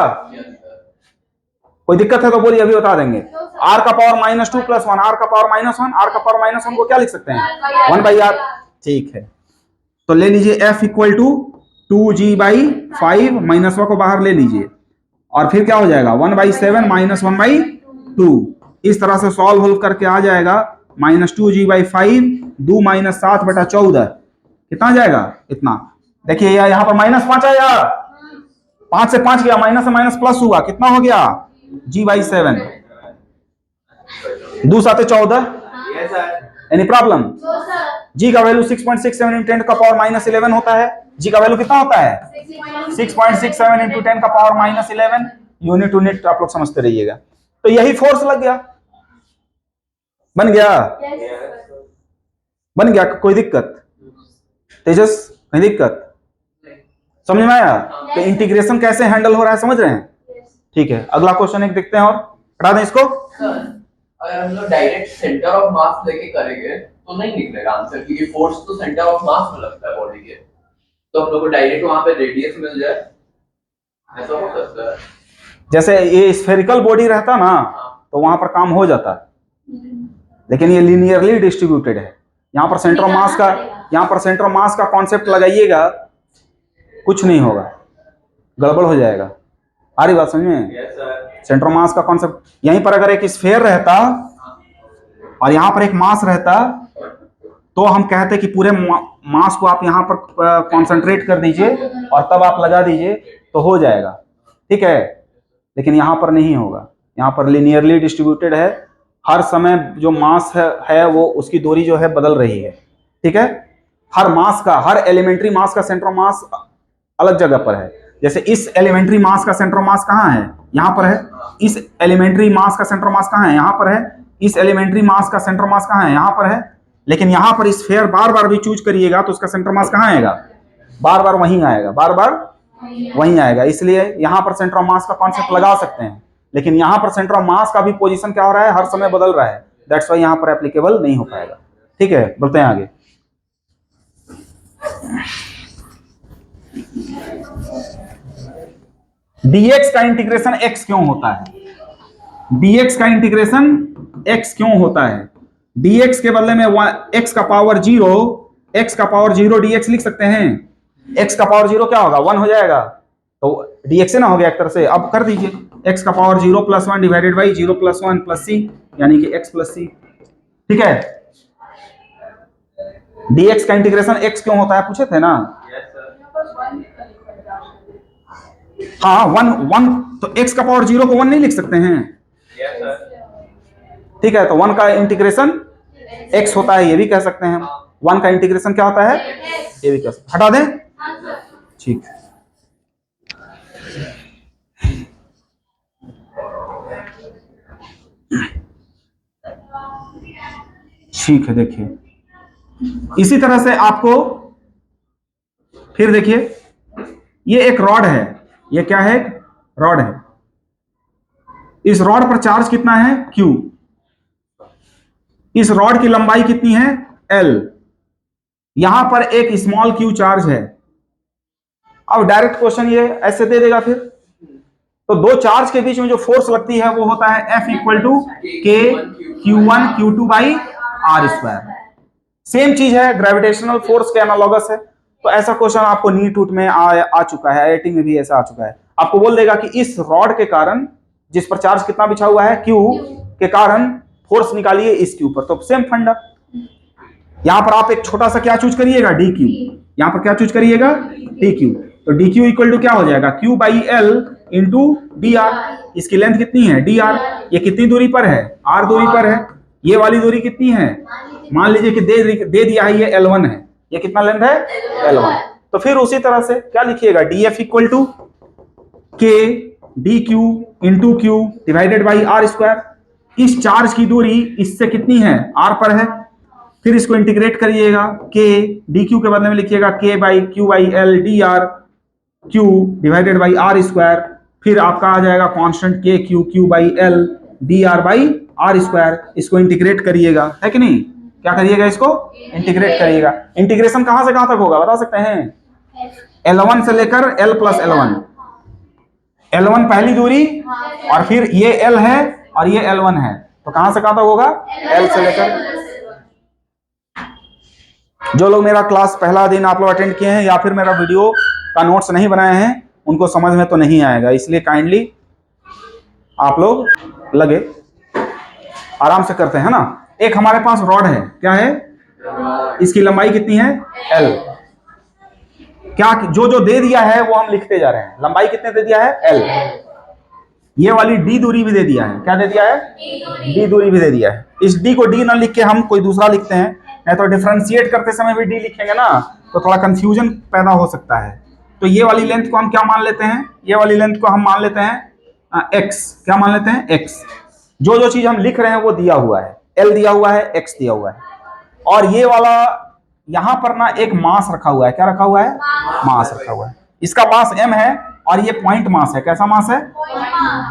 कोई दिक्कत है तो बोलिए, अभी बता देंगे। R का पावर -2 + 1, R का पावर -1, R का पावर -1 को क्या लिख सकते हैं, 1/R। ठीक है, तो ले लीजिए F इक्वल टू 2G/5, -1 को बाहर ले लीजिए, और फिर क्या हो जाएगा 1/7 - 1/2। इस तरह से सॉल्व करके आ जाएगा -2G/5 2 - 7/14 कितना आ जाएगा, इतना। देखिए यहाँ पर -5 आया, 5 से 5 गया, माइनस से माइनस प्लस हुआ, कितना हो गया G/7, 2 7 14। Yes sir. Any problem? तो सर G का वैल्यू 6.67 × 10 का पावर -11 होता है। G का वैल्यू कितना होता है, 6.67 × 10 का पावर -11। यूनिट आप लोग समझते रहिएगा। तो यही फोर्स लग गया, बन गया, बन गया। कोई दिक्कत तेजस, कोई दिक्कत समझ में आया? तो इंटीग्रेशन कैसे हैंडल हो रहा है समझ रहे हैं? ठीक है, अगला क्वेश्चन एक देखते हैं और हटा दें इसको। अगर हम लोग डायरेक्ट सेंटर ऑफ मास लेके करेंगे तो नहीं निकलेगा आंसर, क्योंकि फोर्स तो सेंटर ऑफ मास में लगता है बॉडी के। तो हम लोग को डायरेक्ट वहां पे रेडियस मिल जाए, ऐसा हो सकता है। जैसे ये स्फेरिकल बॉडी रहता ना तो वहां पर काम हो जाता, लेकिन ये लीनियरली डिस्ट्रीब्यूटेड है। यहाँ पर सेंटर ऑफ मास का, यहाँ पर सेंटर ऑफ मास का कॉन्सेप्ट लगाइएगा, कुछ नहीं होगा, गड़बड़ हो जाएगा। आ रही बात समझ में? Yes sir. Centre of mass का कॉन्सेप्ट, यहीं पर अगर एक स्फेयर रहता और यहाँ पर एक मास रहता तो हम कहते कि पूरे मास को आप यहाँ पर कंसंट्रेट कर दीजिए और तब आप लगा दीजिए तो हो जाएगा, ठीक है। लेकिन यहाँ पर नहीं होगा, यहाँ पर लीनियरली डिस्ट्रीब्यूटेड है। हर समय जो मास है वो उसकी दूरी जो है बदल रही है, ठीक है। हर मास का, हर एलिमेंट्री मास का सेंटर ऑफ मास अलग जगह पर है। जैसे इस एलिमेंट्री मास का सेंटर ऑफ मास कहाँ है, यहाँ पर है। इस एलिमेंट्री मास का सेंटर ऑफ मास कहाँ है, यहाँ पर है। इस एलिमेंट्री मास का सेंटर ऑफ मास कहाँ है, यहाँ पर है। लेकिन यहाँ पर स्फीयर बार बार भी चूज करिएगा तो उसका सेंटर मास कहाँ आएगा, बार बार वहीं आएगा, बार बार वहीं आएगा। इसलिए यहाँ पर सेंटर ऑफ मास का कॉन्सेप्ट लगा सकते हैं, लेकिन यहाँ पर सेंटर ऑफ मास का भी पोजीशन क्या हो रहा है, हर समय बदल रहा है। दैट्स वाई यहाँ पर एप्लीकेबल नहीं हो पाएगा, ठीक है। बढ़ते हैं आगे। dx का इंटीग्रेशन x क्यों होता है, dx का इंटीग्रेशन x क्यों होता है। dx के बदले में x का पावर 0, x का पावर 0 dx लिख सकते हैं। x का पावर 0 क्या होगा, 1 हो जाएगा, तो dx से ना हो गया एक तरह से। अब कर दीजिए, x का पावर 0 + 1 डिवाइडेड बाई 0 + 1 + c, यानी कि x + c, ठीक है। dx का इंटीग्रेशन x क्यों होता है पूछे थे ना। Yes sir. हाँ 1 तो x का पावर 0 को 1 नहीं लिख सकते हैं, यस सर। ठीक है। तो 1 का इंटीग्रेशन x होता है, ये भी कह सकते हैं हम। 1 का इंटीग्रेशन क्या होता है, ये भी कह सकते हैं। हटा दें, ठीक है। ठीक है, देखिए इसी तरह से आपको फिर देखिए, ये एक रॉड है, ये क्या है, रॉड है। इस रॉड पर चार्ज कितना है, Q। इस रॉड की लंबाई कितनी है, L। यहां पर एक स्मॉल q चार्ज है। अब डायरेक्ट क्वेश्चन ये ऐसे दे देगा फिर, तो दो चार्ज के बीच में जो फोर्स लगती है वो होता है F = K Q1 Q2/r²। Same चीज है, ग्रेविटेशनल फोर्स के एनालॉगस है। तो ऐसा क्वेश्चन आपको नीट उट में आ चुका है, IIT में भी ऐसा आ चुका है। आपको बोल देगा कि इस रॉड के कारण, जिस पर चार्ज कितना बिछा हुआ है, Q के कारण फोर्स निकालिए इसके ऊपर। तो सेम फंडा, यहां पर आप एक छोटा सा क्या चूज करिएगा, DQ। यहां पर क्या चूज करिएगा, DQ। तो DQ इक्वल टू क्या हो जाएगा, Q/L × dr। इसकी लेंथ कितनी है, dr। ये कितनी दूरी पर है, r दूरी पर है। ये वाली दूरी कितनी है, मान लीजिए कि दे दिया है, ये L1 है। ये कितना लेंथ है, L1। तो फिर उसी तरह से क्या लिखिएगा, DF = K dQ × Q divided by r²। इस चार्ज की दूरी इससे कितनी है, r पर है। फिर इसको इंटीग्रेट करिएगा, के डी क्यू के बदले में लिखिएगा K by Q by L D R Q divided by R square, फिर आपका आ जाएगा constant K Q Q by L D R by R square. इसको इंटीग्रेट करिएगा, है कि नहीं? क्या करिएगा? इसको इंटीग्रेट करिएगा। इंटीग्रेशन कहां से कहां तक होगा बता सकते हैं? L1 से लेकर L प्लस L1। L1 पहली दूरी और फिर ये L है और ये L1 है, तो कहां से कहां तक होगा? L से लेकर। जो लोग मेरा क्लास पहला दिन आप लोग अटेंड किए हैं या फिर मेरा वीडियो का नोट्स नहीं बनाए हैं उनको समझ में तो नहीं आएगा, इसलिए काइंडली आप लोग लगे आराम से करते हैं ना। एक हमारे पास रॉड है, क्या है? इसकी लंबाई कितनी है? L। क्या जो जो दे दिया है वो हम लिखते जा रहे हैं। लंबाई कितने दे दिया है? L। ये वाली D दूरी भी दे दिया है। क्या दे दिया है? D दूरी भी दे दिया है। इस D को D ना लिख के हम कोई दूसरा लिखते हैं, नहीं तो डिफरेंशिएट करते समय भी D लिखेंगे ना तो थोड़ा कंफ्यूजन पैदा हो सकता है। तो ये वाली लेंथ को हम क्या मान लेते हैं? ये वाली लेंथ को हम मान लेते हैं x। क्या मान लेते हैं? x। जो जो चीज हम लिख रहे हैं वो दिया हुआ है, L दिया हुआ है, x दिया हुआ है। और ये वाला यहां पर ना एक मास रखा हुआ है। क्या रखा हुआ है? मास रखा हुआ है। इसका मास m है और ये पॉइंट मास है। कैसा मास है?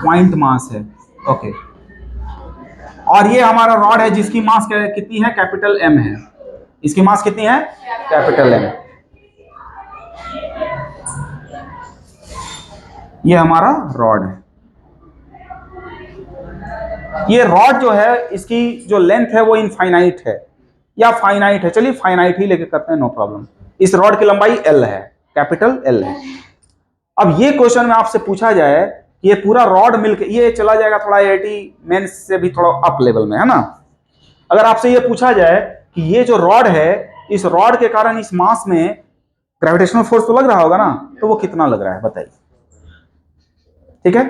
पॉइंट मास है। ओके। और ये हमारा रॉड है जिसकी मास कितनी है? कैपिटल M है। इसकी मास कितनी है? Capital M। ये हमारा रॉड है। ये रॉड जो है इसकी जो लेंथ है वो इनफाइनाइट है या फाइनाइट है, चलिए फाइनाइट ही लेके करते हैं, नो प्रॉब्लम। इस रॉड की लंबाई L है, कैपिटल L है। अब ये क्वेश्चन में आपसे पूछा जाए कि ये पूरा रॉड मिलकर, ये चला जाएगा थोड़ा IIT मेंस से भी थोड़ा अप लेवल में, है ना। अगर आपसे ये पूछा जाए कि ये जो रॉड है, इस रॉड के कारण इस मास में ग्रेविटेशनल फोर्स तो लग रहा होगा ना, तो वो कितना लग रहा है बताइए। ठीक है,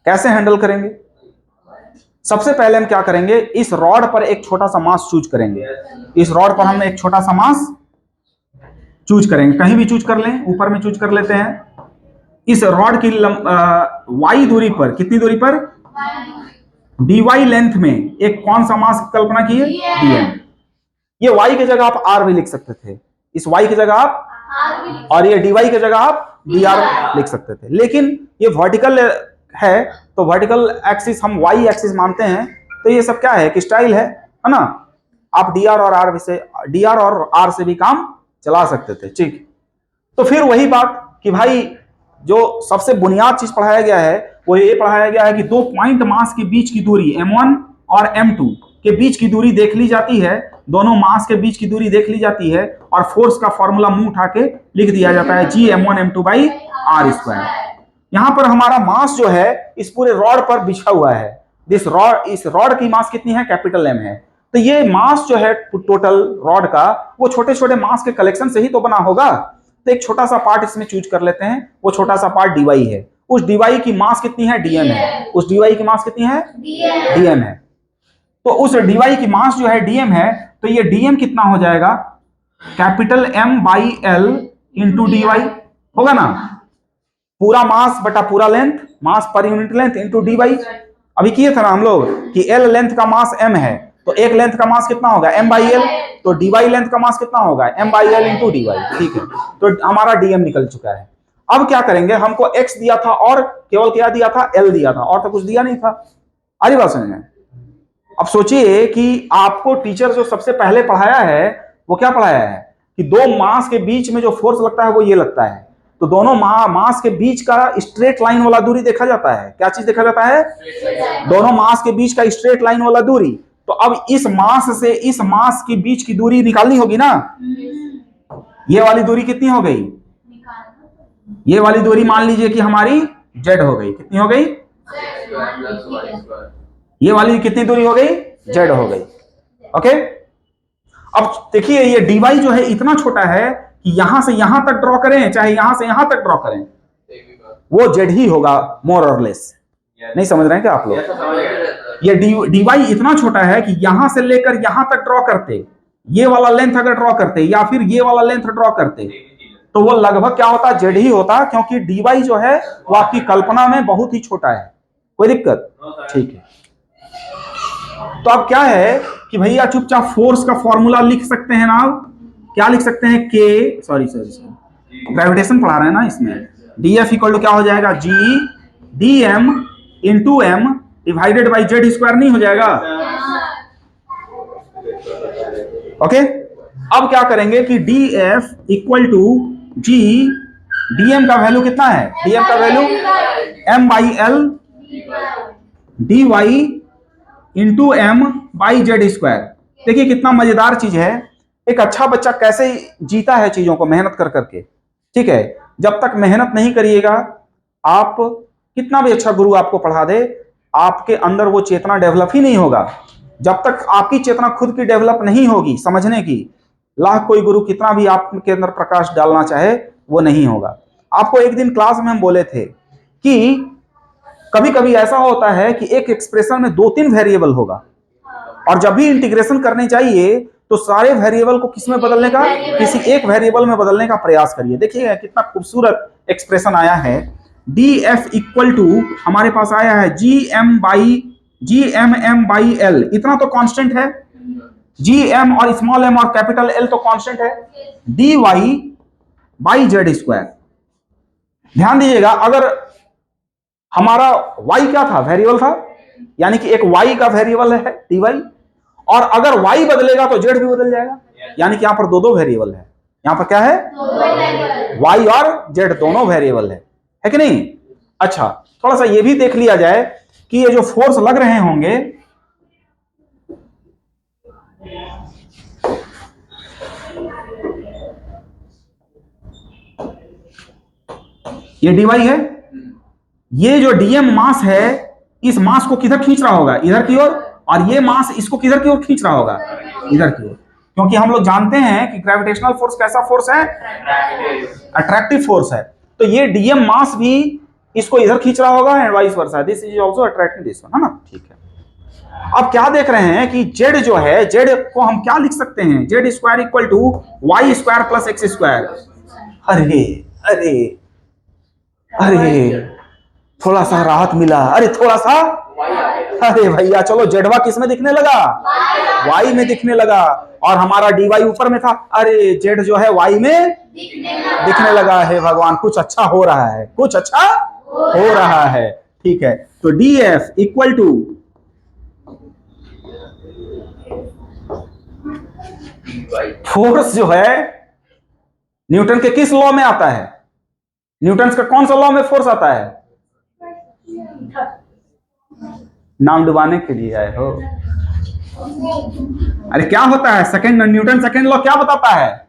कैसे हैंडल करेंगे? सबसे पहले हम क्या करेंगे, इस रॉड पर एक छोटा सा मास चूज करेंगे। इस रॉड पर हम एक छोटा सा मास चूज करेंगे, कहीं भी चूज कर लें, ऊपर में चूज कर लेते हैं। इस रॉड की y दूरी पर, कितनी दूरी पर? dy लेंथ में एक कौन सा मास की कल्पना की है? dm। ये y की जगह आप r भी लिख सकते थे, इस y की जगह आप, और ये dy की जगह आप dr लिख सकते थे, लेकिन ये वर्टिकल है तो वर्टिकल एक्सिस हम y एक्सिस मानते हैं, तो ये सब क्या है? कि स्टाइल है ना। आप dr और r से भी काम चला सकते थे। ठीक, तो फिर वही बात कि भाई जो सबसे बुनियाद चीज पढ़ाया गया है वो ये पढ़ाया गया है कि दो पॉइंट मास के बीच की दूरी m1 और m2 के बीच की दूरी देख ली जाती है, दोनों मास के बीच की दूरी देख ली जाती है और फोर्स का फॉर्मूला मुंह उठा के लिख दिया जाता है G m1 m2 by r square. यहां पर हमारा मास जो है इस पूरे रॉड पर बिछा हुआ है। इस रॉड की मास कितनी है? कैपिटल M है। तो ये मास जो है टोटल रॉड का, वो छोटे छोटे मास के कलेक्शन से ही तो बना होगा। तो एक छोटा सा पार्ट इसमें चूज कर लेते हैं, वो छोटा सा पार्ट dy है। उस dy की मास कितनी है? dm है। उस dy की मास कितनी है? dm है। तो उस dy की मास जो है dm है, तो ये dm कितना हो जाएगा? Capital M by L into dy होगा ना। पूरा मास बटा पूरा length, mass per unit length into dy। अभी किए थे ना हम लोग कि L लेंथ का मास M है, तो एक लेंथ का मास कितना होगा? M by L। तो dy लेंथ का मास कितना होगा? M by L into dy। ठीक है, तो हमारा dm निकल चुका है। अब क्या करेंगे, हमको x दिया था और केवल क्या दिया था? L दिया था, और तो कुछ दिया नहीं था। आ रही बात समझ में? अब सोचिए कि आपको टीचर जो सबसे पहले पढ़ाया है वो क्या पढ़ाया है कि दो मास के बीच में जो फोर्स लगता है वो ये लगता है। तो दोनों मास के बीच का स्ट्रेट लाइन वाला दूरी देखा जाता है। क्या चीज देखा जाता है? दोनों मास के बीच का स्ट्रेट लाइन वाला दूरी। तो अब इस मास से इस मास के बीच की दूरी निकालनी होगी ना। ये वाली दूरी कितनी हो गई? ये वाली दूरी मान लीजिए कि हमारी z हो गई। कितनी हो गई? ये वाली कितनी दूरी हो गई? z हो गई। ओके, अब देखिए ये dy जो है इतना छोटा है कि यहां से यहां तक ड्रॉ करें चाहे यहां से यहां तक ड्रॉ करें, वो z ही होगा मोर और लेस। नहीं समझ रहे हैं क्या आप लोग? ये dy इतना छोटा है कि यहां से लेकर यहां तक ड्रॉ करते, ये वाला लेंथ अगर ड्रॉ करते या फिर ये वाला लेंथ ड्रॉ करते, तो वो लगभग क्या होता? z ही होता, क्योंकि dy जो है वो आपकी कल्पना में बहुत ही छोटा है। कोई दिक्कत? ठीक है। तो अब क्या है कि भैया चुपचाप फोर्स का फॉर्मूला लिख सकते हैं ना आप? क्या लिख सकते हैं? के सॉरी ग्रेविटेशन पढ़ा रहे हैं ना इसमें। डी एफ इक्वल टू क्या हो जाएगा? G D M into M divided by Z square नहीं हो जाएगा? ओके अब क्या करेंगे कि D F equal to G DM का वैल्यू कितना है? डीएम का value M by L D Y into M by Z square. देखिए कितना मजेदार चीज है। एक अच्छा बच्चा कैसे जीता है चीजों को मेहनत कर करके, ठीक है। जब तक मेहनत नहीं करिएगा, आप कितना भी अच्छा गुरु आपको पढ़ा दे, आपके अंदर वो चेतना डेवलप ही नहीं होगा। जब तक आपकी चेतना खुद की डेवलप नहीं होगी समझने की, लाख कोई गुरु कितना भी आपके अंदर प्रकाश डालना चाहे वो नहीं होगा। आपको एक दिन क्लास में हम बोले थे कि कभी कभी ऐसा होता है कि एक एक्सप्रेशन में 2-3 वेरिएबल होगा, और जब भी इंटीग्रेशन करनी चाहिए तो सारे वेरिएबल को किस में बदलने का? किसी एक वेरिएबल में बदलने का प्रयास करिए। देखिए कितना खूबसूरत एक्सप्रेशन आया है। डी एफ इक्वल टू हमारे पास आया है G M M by L. इतना तो कांस्टेंट है, जी एम और स्मॉल एम और कैपिटल एल तो कांस्टेंट है। D Y by Z square. ध्यान दीजिएगा, अगर हमारा y क्या था? वेरिएबल था, यानी कि एक y का वेरिएबल है dy, और अगर y बदलेगा तो z भी बदल जाएगा, यानी कि यहां पर दो वेरिएबल है। यहां पर क्या है? y और z दोनों वेरिएबल है कि नहीं? अच्छा, थोड़ा सा ये भी देख लिया जाए कि ये जो फोर्स लग रहे होंगे, ये dy है, ये जो डीएम मास है, इस मास को किधर खींच रहा होगा? इधर की ओर। और ये मास इसको किधर की ओर खींच रहा होगा? इधर की ओर। क्योंकि हम लोग जानते हैं कि ग्रेविटेशनल फोर्स कैसा फोर्स है? अट्रैक्टिव फोर्स है। तो ये डीएम मास भी इसको इधर खींच रहा होगा and vice versa. This is also attracting this one, है ना? ठीक है। अब क्या देख रहे हैं कि जेड जो है, जेड को हम क्या लिख सकते हैं? Z square equal to Y square plus X square. अरे अरे अरे थोड़ा सा राहत मिला। अरे थोड़ा सा, अरे भैया चलो जेडवा किस में दिखने लगा? वाई में दिखने लगा, और हमारा डी वाई ऊपर में था। अरे जेड जो है वाई में दिखने लगा है। भगवान, कुछ अच्छा हो रहा है, कुछ अच्छा हो रहा है। ठीक है, तो D F equal to force जो है न्यूटन के किस लॉ में आता है? न्यूटन का कौन सा लॉ में फोर्स आता है? नाम डुबाने के लिए आए हो? अरे क्या होता है? सेकंड न्यूटन सेकंड लॉ क्या बताता है?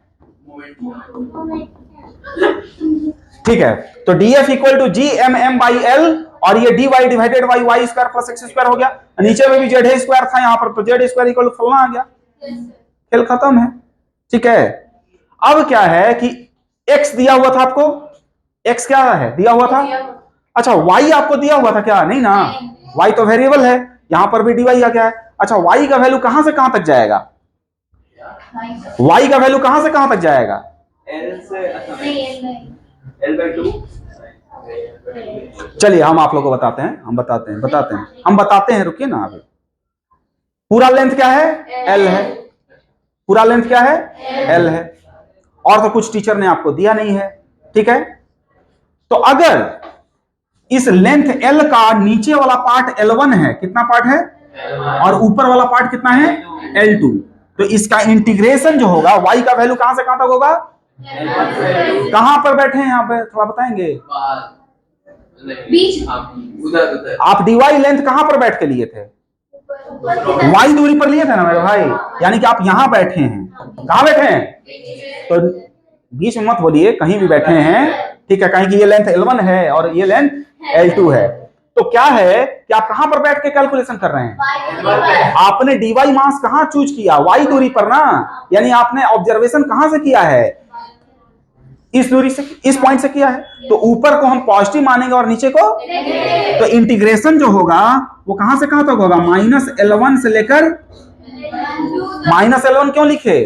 ठीक है, तो D F equal to G M M by L, और ये D Y divided by Y square plus X square हो गया। नीचे में भी जेड स्क्वायर था यहां पर, तो जेड स्क्वायर इक्वल टू फलना आ गया। खेल खत्म है। ठीक है, अब क्या है कि एक्स दिया हुआ था आपको। एक्स क्या है? दिया हुआ था। अच्छा, वाई आपको दिया हुआ था क्या? नहीं ना, वाई तो वेरिएबल है। यहां पर भी डी वाई आ गया है। अच्छा, वाई का वैल्यू कहां से कहां तक जाएगा? वाई का वैल्यू कहां से कहां तक जाएगा? L से L/2। चलिए हम आप लोगों को बताते हैं, हम बताते हैं। रुकिए ना अभी। पूरा लेंथ क्या है? L है। पूरा लेंथ क्या है? L है। और तो कुछ टीचर ने आपको दिया नहीं है। ठीक है, तो अगर इस लेंथ L का नीचे वाला पार्ट L1 है, कितना पार्ट है? और ऊपर वाला पार्ट कितना है? L2। तो इसका इंटीग्रेशन जो होगा, y का वैल्यू कहां से कहां तक होगा? कहां पर बैठे हैं? यहां पे थोड़ा बताएंगे। बीच। उधर आप dy लेंथ कहां पर बैठ के लिए थे? y दूरी पर लिए थे ना मेरे भाई, यानी कि आप यहां बैठे हैं। कहां बैठे हैं? तो बीच में मत बोलिए, कहीं भी बैठे हैं। ठीक है, कहीं की ये लेंथ L1 है और ये लेंथ L2 है। तो क्या है कि आप कहां पर बैठ के कैलकुलेशन कर रहे हैं? आपने dy मास कहां चूज किया? y दूरी पर ना, यानी आपने ऑब्जर्वेशन कहां से किया है? इस दूरी से, इस पॉइंट से किया है। तो ऊपर को हम पॉजिटिव मानेंगे और नीचे को, तो इंटीग्रेशन जो होगा वो कहां से कहां तक होगा? -L1 से लेकर -L1 क्यों लिखे?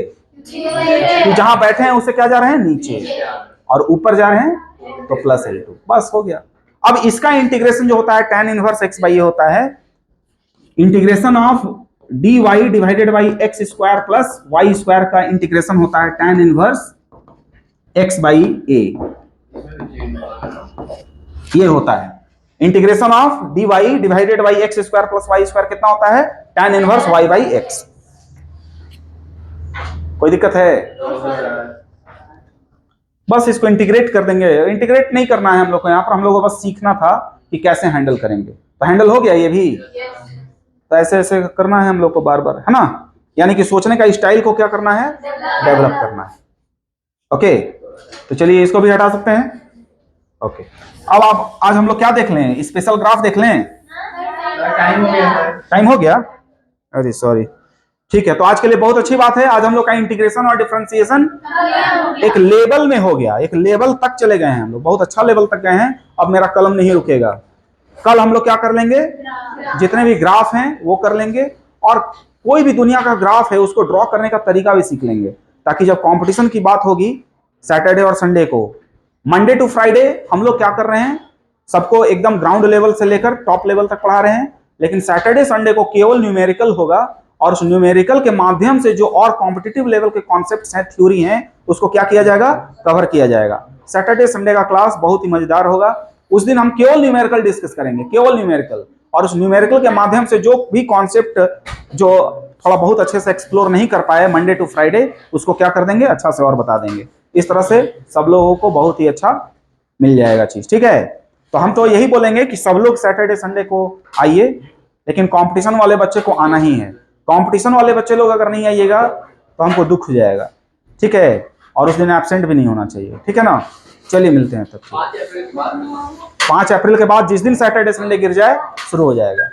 कि जहां बैठे हैं उससे क्या जा रहे हैं? नीचे, और ऊपर जा रहे हैं तो +L2। बस हो गया। अब इसका इंटीग्रेशन जो होता है tan इनवर्स x बाई ये होता है integration of D Y divided by X square plus Y square का इंटीग्रेशन होता है tan inverse x by A, ये होता है integration of D Y divided by X square plus Y square कितना होता है tan inverse y by X. कोई दिक्कत है? बस इसको इंटीग्रेट कर देंगे, इंटीग्रेट नहीं करना है हम लोग को, यहाँ पर हम लोग को बस सीखना था कि कैसे हैंडल करेंगे। तो हैंडल हो गया ये भी, तो ऐसे ऐसे करना है हम लोग को बार बार, है ना। यानी कि सोचने का स्टाइल को क्या करना है, डेवलप करना है। ओके, तो चलिए इसको भी हटा सकते हैं। ओके, अब आप आज हम लोग क्या देख लें, स्पेशल ग्राफ देख लें। टाइम हो गया है। टाइम हो गया, अरे सॉरी। ठीक है, तो आज के लिए बहुत अच्छी बात है, आज हम लोग का इंटीग्रेशन और डिफरेंशिएशन एक लेवल में हो गया, एक लेवल तक चले गए हैं हम लोग, बहुत अच्छा लेवल तक गए हैं। अब मेरा कलम नहीं रुकेगा, कल हम लोग क्या कर लेंगे, जितने भी ग्राफ हैं वो कर लेंगे, और कोई भी दुनिया का ग्राफ है उसको ड्रॉ करने का तरीका भी सीख लेंगे, ताकि जब कंपटीशन की बात होगी सैटरडे और संडे को, मंडे टू फ्राइडे हम लोग क्या कर रहे हैं, सबको एकदम ग्राउंड लेवल से लेकर टॉप लेवल तक पढ़ा रहे हैं, लेकिन सैटरडे संडे को केवल न्यूमेरिकल होगा, और उस न्यूमेरिकल के माध्यम से जो और कॉम्पिटिटिव लेवल के कॉन्सेप्ट्स हैं, थ्योरी हैं, उसको क्या किया जाएगा, कवर किया जाएगा। सैटरडे संडे का क्लास बहुत ही मजेदार होगा, उस दिन हम केवल न्यूमेरिकल डिस्कस करेंगे, केवल न्यूमेरिकल, और उस न्यूमेरिकल के माध्यम से जो भी कॉन्सेप्ट जो थोड़ा बहुत अच्छे से एक्सप्लोर नहीं कर पाए मंडे टू फ्राइडे, उसको क्या कर देंगे, अच्छा से और बता देंगे। इस तरह से सब लोगों को बहुत ही अच्छा मिल जाएगा चीज, ठीक है। तो हम तो यही बोलेंगे कि सब लोग सैटरडे संडे को आइए, लेकिन कंपटीशन वाले बच्चे को आना ही है। कंपटीशन वाले बच्चे लोग अगर नहीं आइएगा तो हमको दुख हो जाएगा, ठीक है, और उस दिन एब्सेंट भी नहीं होना चाहिए, ठीक है ना। चलिए मिलते हैं तब। 5 अप्रैल के बाद 5 अप्रैल के बाद जिस दिन सैटरडे संडे गिर जाए शुरू हो जाएगा।